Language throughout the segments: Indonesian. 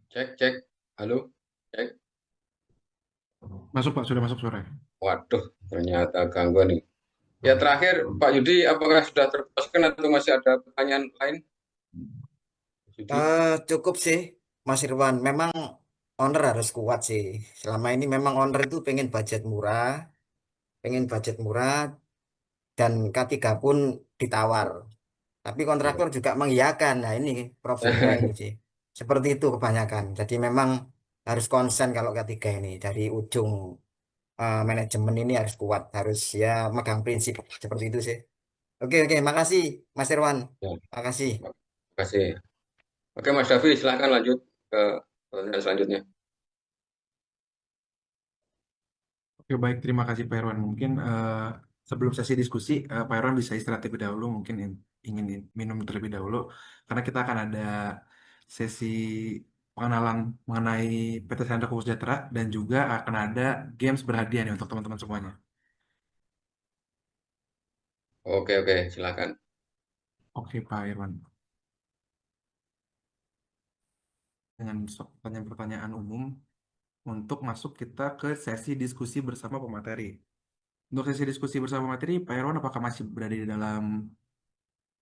Cek, cek. Halo, cek. Masuk Pak, sudah masuk sore. Waduh, ternyata gangguan nih. Ya terakhir, Pak Yudi, apakah sudah terpuaskan atau masih ada pertanyaan lain? Yudi? Cukup sih, Mas Irwan. Memang owner harus kuat sih. Selama ini memang owner itu pengen budget murah dan K3 pun ditawar. Tapi Ya. kontraktor juga mengiyakan. Nah ini problemnya ini sih. Seperti itu kebanyakan. Jadi memang harus konsen kalau K3 ini dari ujung manajemen ini harus kuat, harus ya megang prinsip seperti itu sih. Oke oke, makasih Mas Irwan. Ya, Makasih. terima kasih. Oke, Mas Davi, silahkan lanjut ke pertanyaan selanjutnya. Oke, baik, terima kasih Pak Irwan. Mungkin sebelum sesi diskusi, Pak Irwan bisa istirahat terlebih dahulu, mungkin ingin minum terlebih dahulu, karena kita akan ada sesi pengenalan mengenai PT Sandra Kuku Sejahtera dan juga akan ada games berhadiah nih untuk teman-teman semuanya. Oke, oke, silahkan. Oke, Pak Irwan. Dengan pertanyaan-pertanyaan umum, untuk masuk kita ke sesi diskusi bersama pemateri. Untuk sesi diskusi bersama pemateri, Pak Irwan apakah masih berada di dalam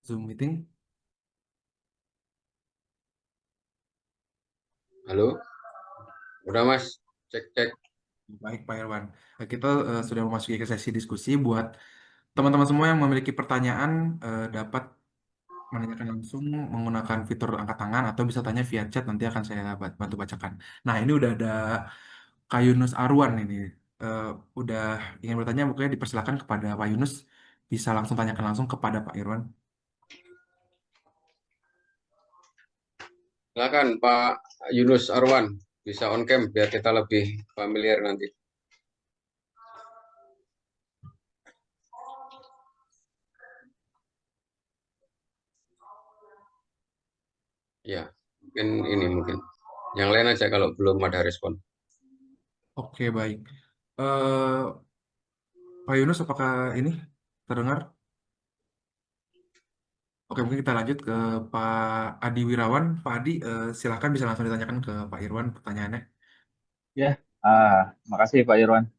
Zoom meeting? Halo, udah Mas? Cek, cek. Baik, Pak Irwan. Kita sudah memasuki ke sesi diskusi. Buat teman-teman semua yang memiliki pertanyaan, dapat menanyakan langsung menggunakan fitur angkat tangan atau bisa tanya via chat, nanti akan saya bantu bacakan. Nah, ini udah ada Kak Yunus Arwan ini. Eh, udah ingin bertanya, pokoknya dipersilakan kepada Pak Yunus. Bisa langsung tanyakan langsung kepada Pak Irwan. Silakan Pak Yunus Arwan, bisa on cam biar kita lebih familiar nanti. Ya, mungkin ini mungkin. Yang lain aja kalau belum ada respon. Oke, baik. Eh, Pak Yunus, apakah ini terdengar? Oke, mungkin kita lanjut ke Pak Adi Wirawan. Pak Adi, silakan bisa langsung ditanyakan ke Pak Irwan pertanyaannya. Ya, makasih Pak Irwan.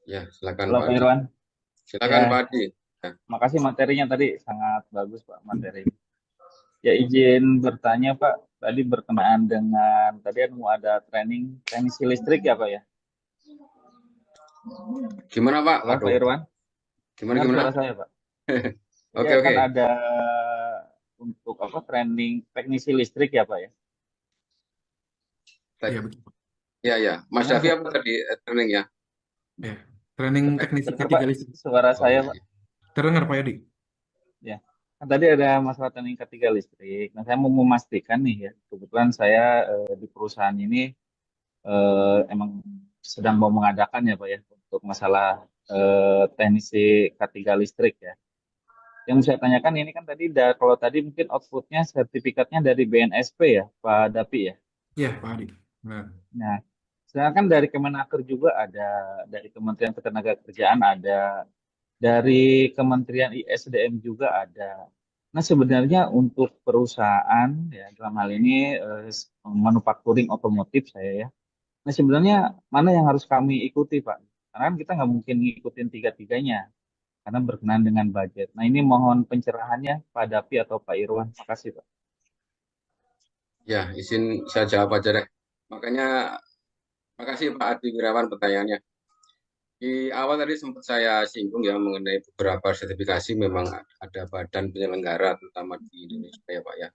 Ya, silakan Halo Pak Pak Adi. Irwan. Silakan Pak Ya, Adi. Ya. makasih materinya tadi sangat bagus Pak materinya. Ya izin bertanya Pak, tadi berkenaan dengan tadi kan mau ada teknisi listrik ya Pak ya. Gimana Pak? Halo Pak Waduh, Irwan, gimana dengar gimana? suara saya Pak? Oke Ya kan oke. ada untuk apa training teknisi listrik ya Pak ya. Iya, betul, Pak. Ya ya. Mas Dengar Davi apa tadi training ya? Ya. Training teknisi dengar Pak K3 listrik. suara Oh saya iya. Pak. Iya. Terdengar, Pak Adi? Ya. Kan tadi ada masalah training 3 listrik. Nah, saya mau memastikan nih ya, kebetulan saya di perusahaan ini emang sedang mau mengadakan ya Pak ya untuk masalah teknisi K3 listrik ya. Yang saya tanyakan ini kan tadi kalau tadi mungkin outputnya sertifikatnya dari BNSP ya Pak Dapi ya. Iya, Pak Adi. Benar. Nah, sedangkan dari Kemenaker juga ada, dari Kementerian Ketenagakerjaan ada, dari Kementerian ISDM juga ada. Nah, sebenarnya untuk perusahaan ya dalam hal ini manufacturing otomotif saya ya. Nah, sebenarnya mana yang harus kami ikuti, Pak? Karena kan kita nggak mungkin ngikutin tiga-tiganya, karena berkenaan dengan budget. Nah, ini mohon pencerahannya Pak Dapi atau Pak Irwan. Makasih, Pak. Ya, izin saya jawab aja deh. Makanya makasih Pak Adi Wirawan pertanyaannya. Di awal tadi sempat saya singgung ya mengenai beberapa sertifikasi memang ada badan penyelenggara terutama di Indonesia ya Pak ya.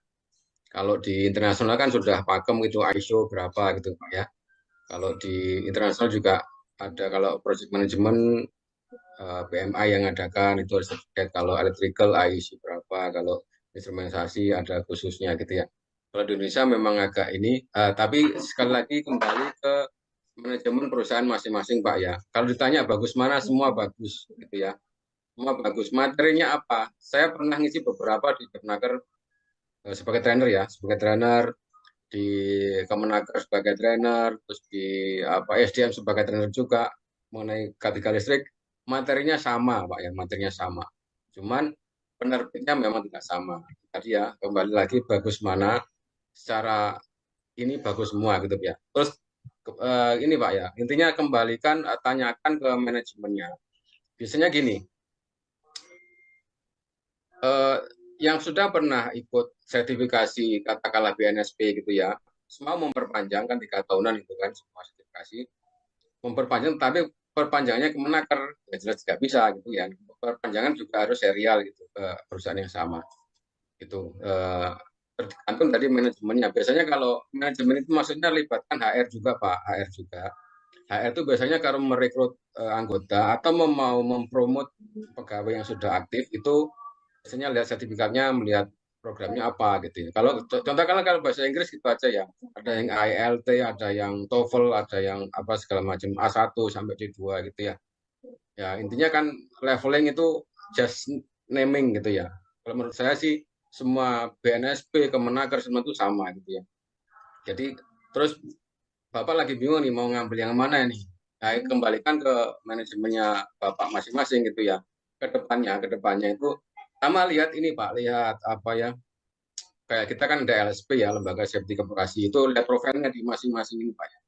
Kalau di internasional kan sudah pakem gitu ISO berapa gitu Pak ya. Kalau di internasional juga ada kalau project management PMI yang adakan itu ada sertifikat, kalau electrical IEC berapa, kalau instrumentasi ada khususnya gitu ya. Kalau di Indonesia memang agak ini, tapi sekali lagi kembali ke manajemen perusahaan masing-masing Pak ya. Kalau ditanya bagus mana, semua bagus gitu ya. Semua bagus. Materinya apa? Saya pernah ngisi beberapa di Kemenaker sebagai trainer ya, sebagai trainer di Kemenaker sebagai trainer, terus di apa SDM sebagai trainer juga mengenai K3 listrik, materinya sama Pak ya, materinya sama. Cuman penerbitnya memang tidak sama. Tadi ya kembali lagi bagus mana secara ini bagus semua gitu ya. Terus ini Pak ya, intinya kembalikan tanyakan ke manajemennya. Biasanya gini, eh, yang sudah pernah ikut sertifikasi katakanlah BNSP gitu ya, semua memperpanjangkan 3 tahunan itu kan semua sertifikasi, memperpanjang tapi perpanjangannya ke Menaker ya jelas tidak bisa gitu ya. Perpanjangan juga harus serial gitu ke perusahaan yang sama. Itu tergantung tadi manajemennya. Biasanya kalau manajemen itu maksudnya libatkan HR juga Pak, HR juga. HR itu biasanya kalau merekrut anggota atau mau mempromot pegawai yang sudah aktif itu biasanya lihat sertifikatnya, melihat programnya apa gitu ya. Kalau contoh kalau bahasa Inggris gitu aja ya. Ada yang IELT, ada yang TOEFL, ada yang apa segala macam A1 sampai D2 gitu ya. Ya, intinya kan leveling itu just naming gitu ya. Kalau menurut saya sih semua BNSP, Kemenaker semua itu sama gitu ya. Jadi terus Bapak lagi bingung nih mau ngambil yang mana nih. Nah, kembalikan ke manajemennya Bapak masing-masing gitu ya. Ke depannya itu sama lihat ini Pak, lihat apa ya. Kayak kita kan ada LSP ya, Lembaga Safety Koperasi itu lihat profilnya di masing-masing ini Pak ya.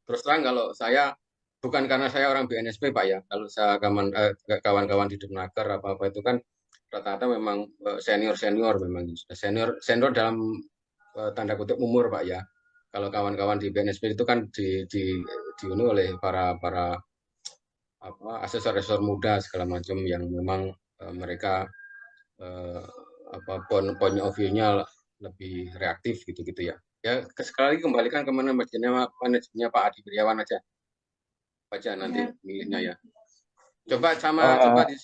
Terus terang kalau saya bukan karena saya orang BNSP Pak ya, kalau saya kawan-kawan di Depnaker apa-apa itu kan rata-rata memang senior-senior memang sudah senior dalam tanda kutip umur Pak ya. Kalau kawan-kawan di BNSP itu kan diuni oleh para para apa asesor-asesor muda segala macam yang memang mereka eh, apa point of view-nya lebih reaktif gitu-gitu ya. Ya sekali lagi kembalikan ke manajemennya Pak Adi Wirjawan aja nanti milihnya ya. Coba Eh,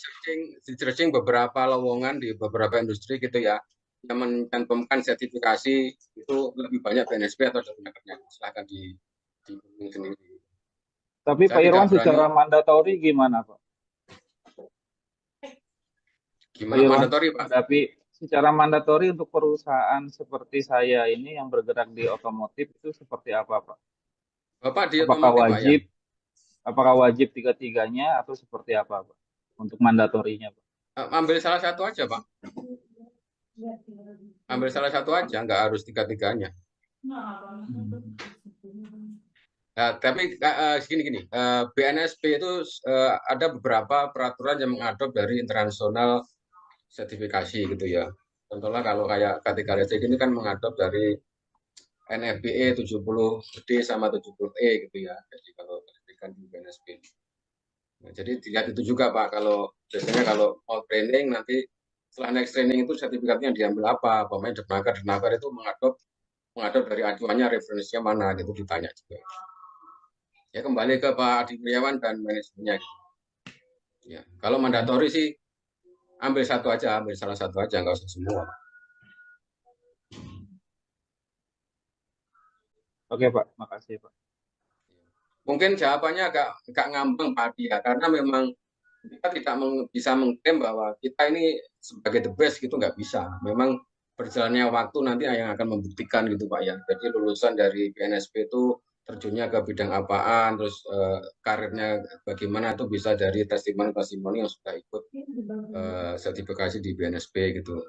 di searching beberapa lowongan di beberapa industri gitu ya. Yang mencantumkan sertifikasi itu lebih banyak BNSP atau Depnakernya. Silahkan di sendiri. tapi Saya Pak tidak Irwan berani secara mandatori gimana Pak? Pak gimana Irwan, mandatori Pak. tapi secara mandatori untuk perusahaan seperti saya ini yang bergerak di otomotif itu seperti apa Pak? Bapak di Apakah otomotif Pak ya. wajib, apakah wajib tiga-tiganya atau seperti apa Pak? Untuk mandatorinya Pak? Ambil salah satu aja Pak. Ambil salah satu aja, nggak harus tiga-tiganya. Hmm. Nah, tapi gini-gini, BNSP itu ada beberapa peraturan yang mengadop dari internasional sertifikasi gitu ya. Contohnya kalau kayak K3 ini kan mengadop dari NFPE 70D sama 70E gitu ya. Jadi kalau sertifikat di BNSP. Nah, jadi dilihat itu juga Pak, kalau biasanya kalau mau training nanti setelah next training itu sertifikatnya diambil apa, pemain Depnaker itu mengadop dari acuannya referensinya mana gitu ditanya juga. Ya kembali ke Pak Adi Wirjawan dan manajemennya. Ya, kalau mandatori sih ambil satu aja, ambil salah satu aja, nggak usah semua. Oke Pak, makasih Pak. Mungkin jawabannya agak ngambang Pak Adi ya, karena memang kita tidak bisa mengklaim bahwa kita ini sebagai the best gitu nggak bisa. Memang berjalannya waktu nanti yang akan membuktikan gitu Pak ya. Jadi lulusan dari BNSP itu terjunnya ke bidang apaan, terus karirnya bagaimana itu bisa dari testimoni-testimoni yang sudah ikut sertifikasi di BNSP gitu.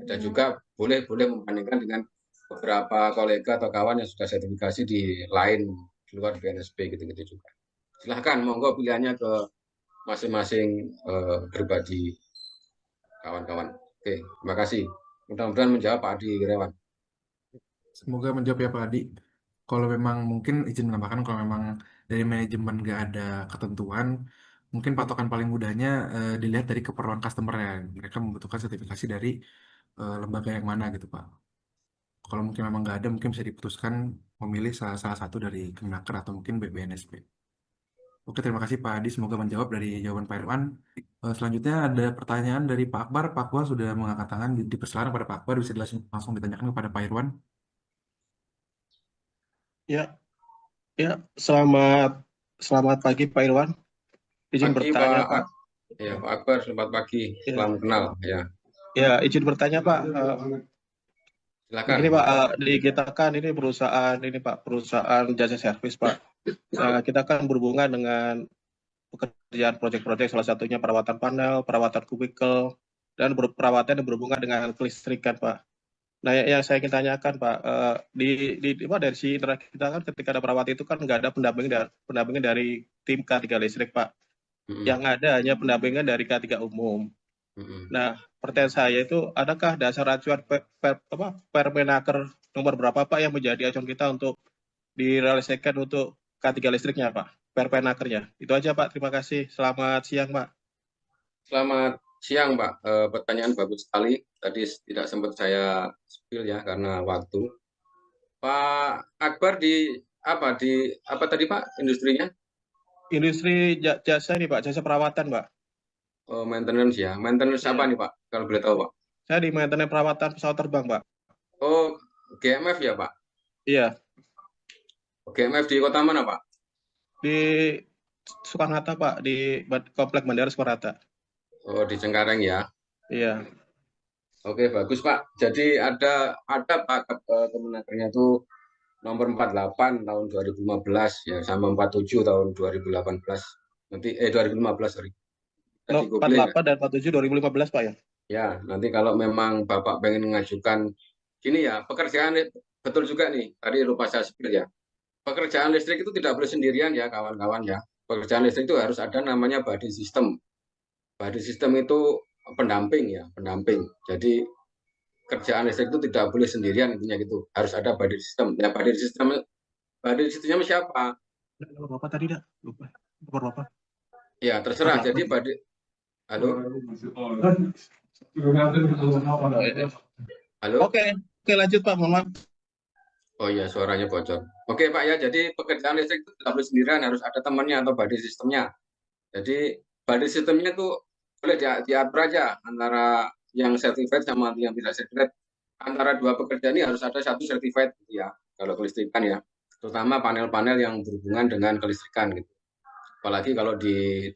Dan juga boleh membandingkan dengan beberapa kolega atau kawan yang sudah sertifikasi di lain di luar BNSP gitu-gitu juga. Silahkan, monggo pilihannya ke masing-masing pribadi kawan-kawan. Oke, terima kasih. Mudah-mudahan menjawab Pak Adi Wirjawan. Semoga menjawab ya Pak Adi. Kalau memang mungkin izin menambahkan kalau memang dari manajemen nggak ada ketentuan, mungkin patokan paling mudahnya dilihat dari keperluan customer ya. Mereka membutuhkan sertifikasi dari lembaga yang mana gitu Pak. Kalau mungkin memang nggak ada, mungkin bisa diputuskan memilih salah satu dari Kemenaker atau mungkin BBNSP. Oke, terima kasih Pak Adi. Semoga menjawab dari jawaban Pak Irwan. Selanjutnya ada pertanyaan dari Pak Akbar. Pak Akbar sudah mengangkat tangan. Dipersilakan pada Pak Akbar. Bisa langsung ditanyakan kepada Pak Irwan. Ya, ya, selamat pagi Pak Irwan. Izin Pagi bertanya Pak. Ya, Pak Akbar, selamat pagi. Ya, Salam kenal ya. ya, izin bertanya Pak. Silakan. Begini Pak, di kita kan ini perusahaan jasa servis Pak. Kita kan berhubungan dengan pekerjaan proyek-proyek, salah satunya perawatan panel, perawatan kubikel, dan perawatan yang berhubungan dengan kelistrikan Pak. Nah, yang saya ingin tanyakan Pak, dari si internet kita kan ketika ada perawat itu kan nggak ada pendampingan dari tim K3 listrik Pak. Yang ada hanya pendampingan dari K3 umum. Nah, pertanyaan saya itu, adakah dasar acuan Permenaker nomor berapa Pak yang menjadi acuan kita untuk direalisasikan untuk K3 listriknya Pak? Permenakernya. Itu aja Pak, terima kasih. Selamat siang Pak. Selamat siang, Pak. Pertanyaan bagus sekali. Tadi tidak sempat saya spill ya karena waktu. Pak Akbar di apa tadi Pak industrinya? Industri jasa ini Pak, jasa perawatan Pak. Oh, maintenance ya. Maintenance apa nih Pak? Kalau boleh tahu Pak. Saya di maintenance perawatan pesawat terbang Pak. Oh, GMF ya Pak. Iya, GMF di kota mana Pak? di Soekarno-Hatta Pak, di Komplek Bandara Soekarno-Hatta. Oh, di Cengkareng ya. Iya. Oke, bagus Pak. Jadi ada Pak Kemenakernya itu nomor 48 tahun 2015 ya sama 47 tahun 2018. Nanti 2015 sorry. Tadi No, googling ya. 48 dan 47 2015 Pak ya. Ya, nanti kalau memang Bapak pengen mengajukan gini ya, pekerjaan betul juga nih. Tadi lupa saya spill ya. Pekerjaan listrik itu tidak boleh sendirian ya, kawan-kawan ya. Pekerjaan listrik itu harus ada namanya body system. Body system itu pendamping ya, pendamping. Jadi kerjaan listrik itu tidak boleh sendirian intinya gitu. Harus ada body system. Ya, body systemnya siapa? Nomor berapa tadi dah? Lupa. Nomor berapa? Ya, terserah. Jadi body Halo? Halo? Oke, lanjut Pak, mohon maaf. Oh iya, suaranya bocor. Oke Pak ya, jadi pekerjaan listrik itu tidak boleh sendirian, harus ada temannya atau body systemnya. Jadi body systemnya itu boleh diatur aja antara yang certified sama yang tidak certified. Antara dua pekerja ini harus ada satu certified gitu ya, kalau kelistrikan ya. Terutama panel-panel yang berhubungan dengan kelistrikan gitu. Apalagi kalau di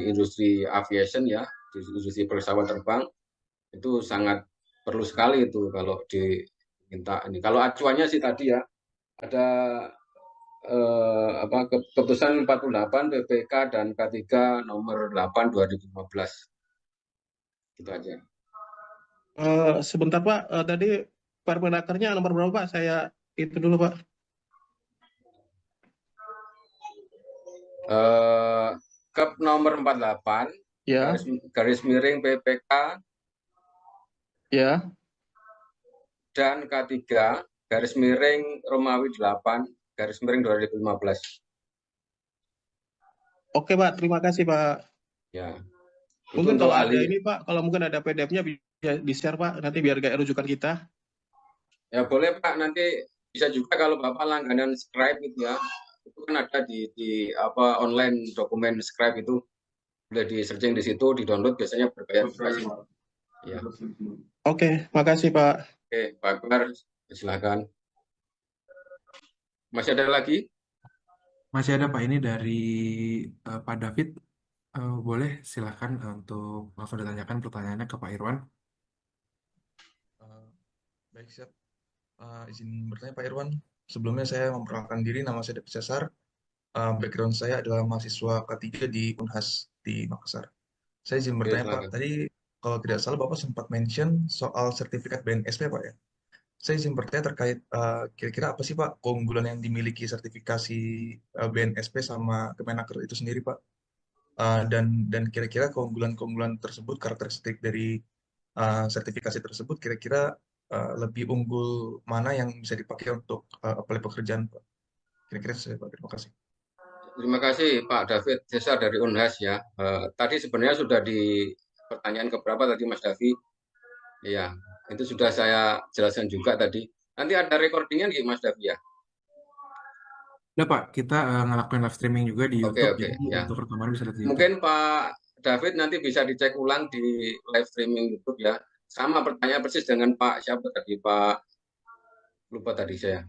industri aviation ya, di industri pesawat terbang itu sangat perlu sekali itu kalau diminta ini. Kalau acuannya sih tadi ya ada keputusan 48 PPK dan K3 nomor 8 2015. Gitu aja. Sebentar Pak, tadi Permenakernya nomor berapa Pak? Saya itu dulu Pak. Kep nomor 48 Ya, garis miring PPK ya. dan K3 garis miring Romawi 8 garis miring 2015. Oke Pak, terima kasih Pak. Ya. Mungkin Untuk kalau ada ahli ini Pak, kalau mungkin ada PDF-nya bisa di-share Pak, nanti biar kayak rujukan kita. ya boleh Pak, nanti bisa juga kalau Bapak langganan Scribe itu ya. Itu kan ada di online dokumen Scribe itu boleh di searching di situ, di download biasanya berbayar. Ya. Oke, makasih Pak. Oke, Pak Akbar, silakan. Masih ada lagi? Masih ada Pak, ini dari Pak David. Boleh silakan untuk langsung ditanyakan pertanyaannya ke Pak Irwan. Baik, siap. Izin bertanya Pak Irwan. Sebelumnya saya memperkenalkan diri, nama saya David Cesar. Background saya adalah mahasiswa K3 di Unhas di Makassar. Saya izin bertanya Pak, silakan. tadi kalau tidak salah Bapak sempat mention soal sertifikat BNSP Pak ya. Saya izin bertanya terkait kira-kira apa sih Pak keunggulan yang dimiliki sertifikasi BNSP sama Kemenaker itu sendiri Pak? Dan kira-kira keunggulan tersebut, karakteristik dari sertifikasi tersebut kira-kira lebih unggul mana yang bisa dipakai untuk apply pekerjaan Pak? Kira-kira saya Pak, terima kasih. Terima kasih Pak David Cesar dari Unhas ya. Tadi sebenarnya sudah di pertanyaan keberapa tadi Mas Davi? Iya, itu sudah saya jelaskan juga tadi. Nanti ada recordingnya nih Mas Davi ya? Udah Pak, kita ngelakuin live streaming juga di YouTube, Oke, jadi ya. untuk rekaman bisa lihat di YouTube. Mungkin Pak David nanti bisa dicek ulang di live streaming YouTube ya. Sama pertanyaan persis dengan Pak siapa tadi, Pak lupa tadi saya.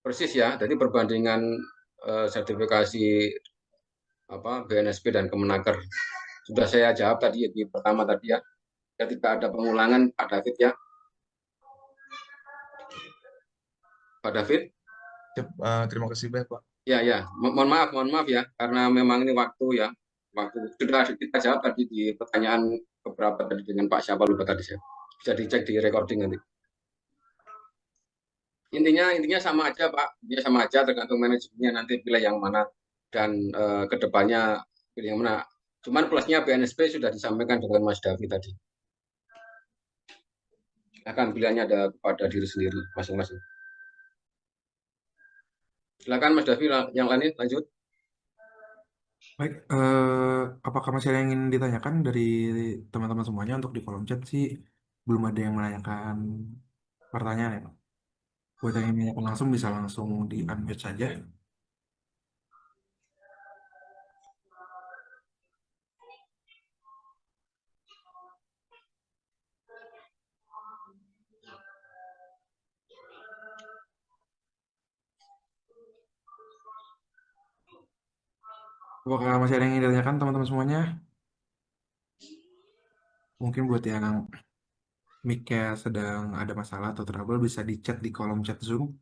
Persis ya, jadi perbandingan sertifikasi BNSP dan Kemenaker. Sudah saya jawab tadi di pertama tadi ya. Ketika ada pengulangan Pak David ya. Pak David? Terima kasih banyak Pak. Ya. Mohon maaf ya, karena memang ini waktu ya. Waktu sudah kita jawab tadi di pertanyaan beberapa tadi dengan Pak siapa lupa tadi saya. Bisa dicek di recording nanti. Intinya sama aja Pak, dia sama aja tergantung manajemennya nanti pilih yang mana dan kedepannya pilih yang mana. Cuman plusnya BNSP sudah disampaikan dengan Mas Davi tadi. Akan pilihannya ada kepada diri sendiri masing-masing. Silakan Mas Davi, yang lain lanjut. Baik, apakah masih ada yang ingin ditanyakan dari teman-teman semuanya? Untuk di kolom chat sih belum ada yang menanyakan pertanyaan ya, Pak. Buat yang ingin menanyakan langsung bisa langsung di unmute saja. Apakah masih ada yang ingin ditanyakan teman-teman semuanya? Mungkin buat yang mic-nya sedang ada masalah atau trouble bisa di chat di kolom chat Zoom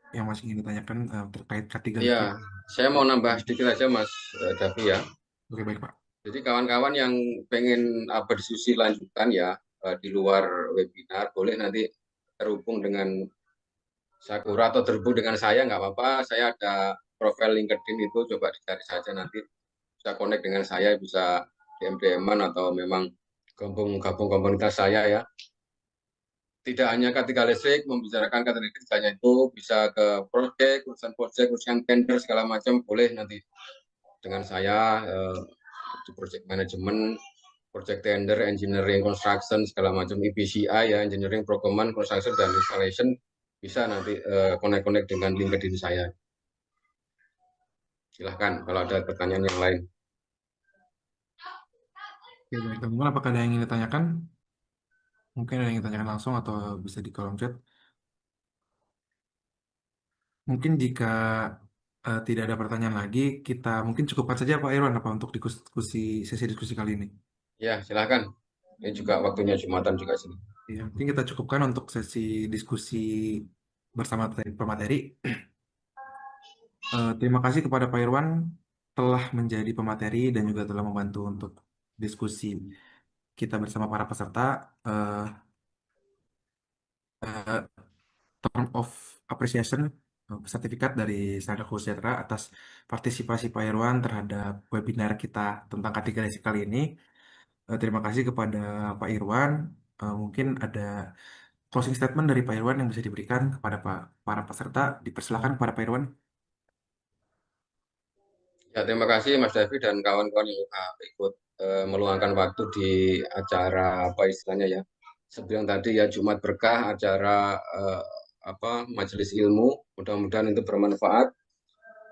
yang masih ingin ditanyakan terkait K3 Iya, itu. saya mau nambah sedikit aja Mas Davi ya. Oke, baik Pak. Jadi kawan-kawan yang pengen berdiskusi lanjutan ya di luar webinar, boleh nanti terhubung dengan Sakura atau terhubung dengan saya, nggak apa-apa. Saya ada profil LinkedIn itu, coba dicari saja nanti. Bisa connect dengan saya, bisa DM-DM-an atau memang gabung komunitas saya ya. Tidak hanya K3 listrik, membicarakan K3 listriknya itu bisa ke project, urusan tender, segala macam, boleh nanti dengan saya di project management, project tender, engineering, construction, segala macam, EPCI ya, engineering, procurement, construction, dan installation, bisa nanti connect-connect dengan LinkedIn saya. Silahkan kalau ada pertanyaan yang lain. Oke, baik teman-teman, apakah ada yang ingin ditanyakan? Mungkin ada yang ingin ditanyakan langsung atau bisa di kolom chat. Mungkin jika tidak ada pertanyaan lagi, kita mungkin cukupkan saja Pak Irwan apa untuk sesi diskusi kali ini. Ya, silahkan. Ini juga waktunya Jumatan juga sini. Ya, mungkin kita cukupkan untuk sesi diskusi bersama pemateri. Terima kasih kepada Pak Irwan telah menjadi pemateri dan juga telah membantu untuk diskusi kita bersama para peserta. Term of Appreciation, sertifikat dari Sadako Sejahtera atas partisipasi Pak Irwan terhadap webinar kita tentang K3 Listrik kali ini. Terima kasih kepada Pak Irwan. Mungkin ada closing statement dari Pak Irwan yang bisa diberikan kepada para peserta. Dipersilakan kepada Pak Irwan. Ya, terima kasih Mas Davi dan kawan-kawan yang ikut meluangkan waktu di acara apa istilahnya ya. Sebelum tadi ya Jumat Berkah, acara majelis ilmu. Mudah-mudahan itu bermanfaat.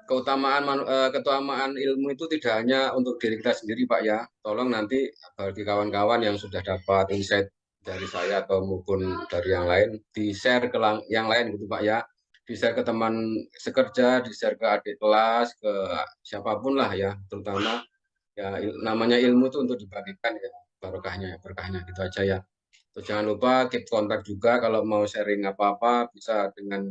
Keutamaan ilmu itu tidak hanya untuk diri kita sendiri Pak ya. Tolong nanti bagi kawan-kawan yang sudah dapat insight dari saya atau maupun dari yang lain, di-share ke yang lain gitu Pak ya. Di-share ke teman sekerja, di-share ke adik kelas, ke siapapun lah ya, terutama ya namanya ilmu itu untuk dibagikan ya, berkahnya gitu aja ya. Terus jangan lupa keep kontak juga kalau mau sharing apa-apa bisa dengan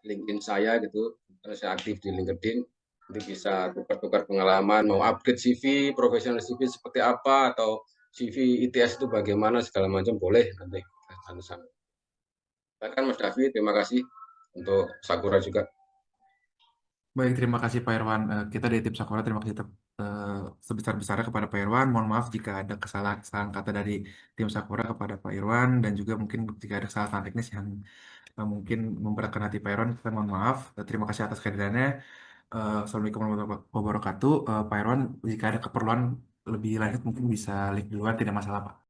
LinkedIn saya gitu. Terus saya aktif di LinkedIn, nanti bisa tukar-tukar pengalaman, mau upgrade CV, profesional CV seperti apa, atau CV ITS itu bagaimana, segala macam boleh nanti sama-sama. Silakan Mas David, terima kasih untuk Sakura juga. Baik, terima kasih Pak Irwan. Kita dari tim Sakura terima kasih sebesar-besarnya kepada Pak Irwan. Mohon maaf jika ada kesalahan kata dari tim Sakura kepada Pak Irwan dan juga mungkin jika ada kesalahan teknis yang mungkin memberatkan hati Pak Irwan, kita mohon maaf. Terima kasih atas kehadirannya. Assalamualaikum warahmatullahi wabarakatuh. Pak Irwan, jika ada keperluan lebih lanjut mungkin bisa link duluan, tidak masalah Pak.